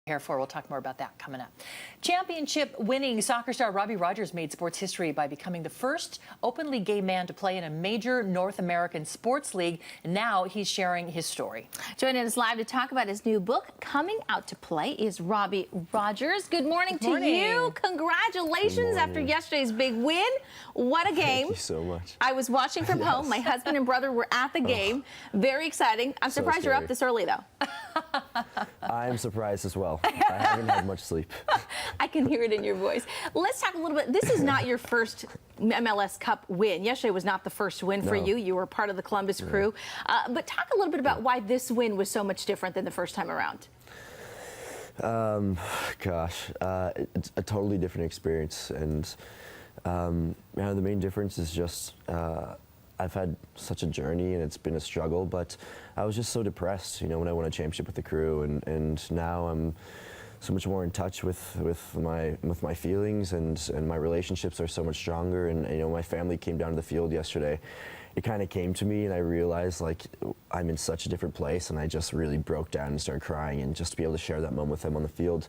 Here for. We'll talk more about that coming up. Championship winning soccer star Robbie Rogers made sports history by becoming the first openly gay man to play in a major North American sports league. And now he's sharing his story. Joining us live to talk about his new book, Coming Out to Play, is Robbie Rogers. Good morning to you. Congratulations after yesterday's big win. What a game. Thank you so much. I was watching from home. My husband and brother were at the game. Very exciting. I'm surprised you're up this early, though. I'm surprised as well. I haven't had much sleep. I can hear it in your voice. Let's talk a little bit. This is not your first MLS Cup win. Yesterday was not the first win for you. You were part of the Columbus crew. But talk a little bit about why this win was so much different than the first time around. It's a totally different experience. And the main difference is just I've had such a journey and it's been a struggle, but I was just so depressed, when I won a championship with the crew, and now I'm so much more in touch with my feelings, and my relationships are so much stronger. And my family came down to the field yesterday. It kind of came to me, and I realized like I'm in such a different place, and I just really broke down and started crying. And just to be able to share that moment with them on the field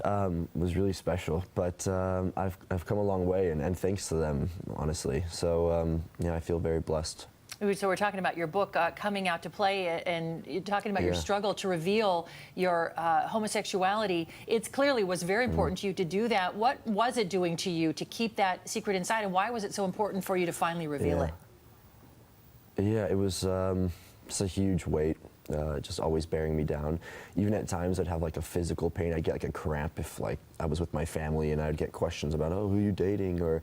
was really special. But I've come a long way, and thanks to them, honestly. So I feel very blessed. So we're talking about your book, Coming Out to Play, and you're talking about your struggle to reveal your homosexuality. It clearly was very important to you to do that. What was it doing to you to keep that secret inside, and why was it so important for you to finally reveal it? Yeah, it was just a huge weight, just always bearing me down. Even at times I'd have like a physical pain. I'd get like a cramp if like I was with my family, and I'd get questions about, oh, who are you dating, or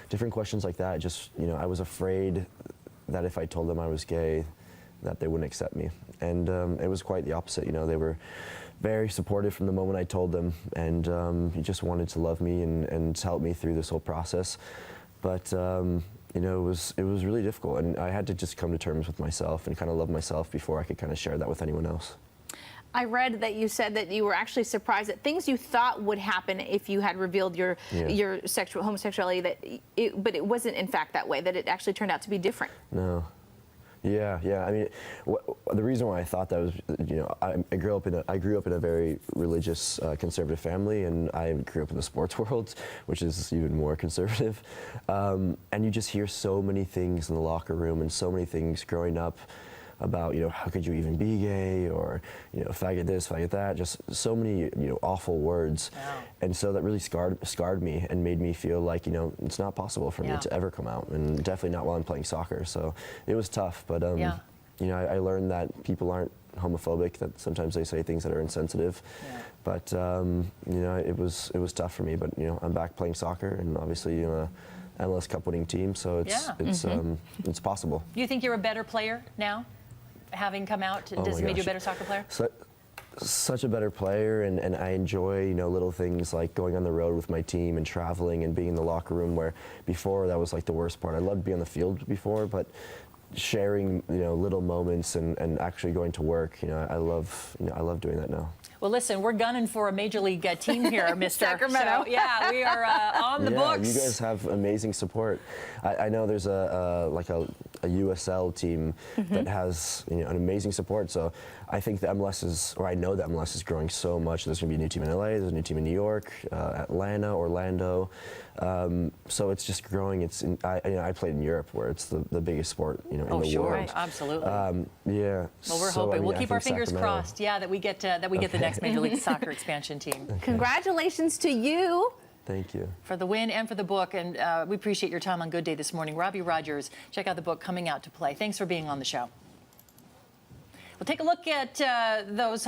different questions like that. Just, I was afraid that if I told them I was gay, that they wouldn't accept me. And it was quite the opposite. They were very supportive from the moment I told them, and he just wanted to love me and help me through this whole process. But it was really difficult, and I had to just come to terms with myself and kind of love myself before I could kind of share that with anyone else. I read that you said that you were actually surprised at things you thought would happen if you had revealed your homosexuality, but it wasn't in fact that way, that it actually turned out to be different. No. Yeah. I mean, the reason why I thought that was, I grew up in a very religious, conservative family, and I grew up in the sports world, which is even more conservative. And you just hear so many things in the locker room, and so many things growing up about, how could you even be gay, or, faggot this, faggot that, just so many, awful words. Wow. And so that really scarred me and made me feel like, it's not possible for me to ever come out, and definitely not while I'm playing soccer. So it was tough, but, I learned that people aren't homophobic, that sometimes they say things that are insensitive. Yeah. But, it was tough for me, but, I'm back playing soccer, and obviously, MLS Cup winning team, so it's possible. You think you're a better player now? Having come out, does it make you a better soccer player? Such a better player, and I enjoy, little things like going on the road with my team and traveling and being in the locker room, where before that was like the worst part. I loved being on the field before, but sharing, little moments and actually going to work, I love doing that now. Well, listen, we're gunning for a major league team here, Mr. Sacramento. So, yeah, we are on the books. You guys have amazing support. I know there's a USL team that has an amazing support. So I think the MLS is, or I know the MLS is growing so much. There's going to be a new team in LA. There's a new team in New York, Atlanta, Orlando. So it's just growing. I played in Europe, where it's the biggest sport in the world. Right. Absolutely. Well, we're hoping. We'll keep our fingers crossed. Yeah, that we get the next Major League Soccer expansion team. Congratulations to you. Thank you. For the win and for the book, and we appreciate your time on Good Day this morning. Robbie Rogers, check out the book, Coming Out to Play. Thanks for being on the show. We'll take a look at those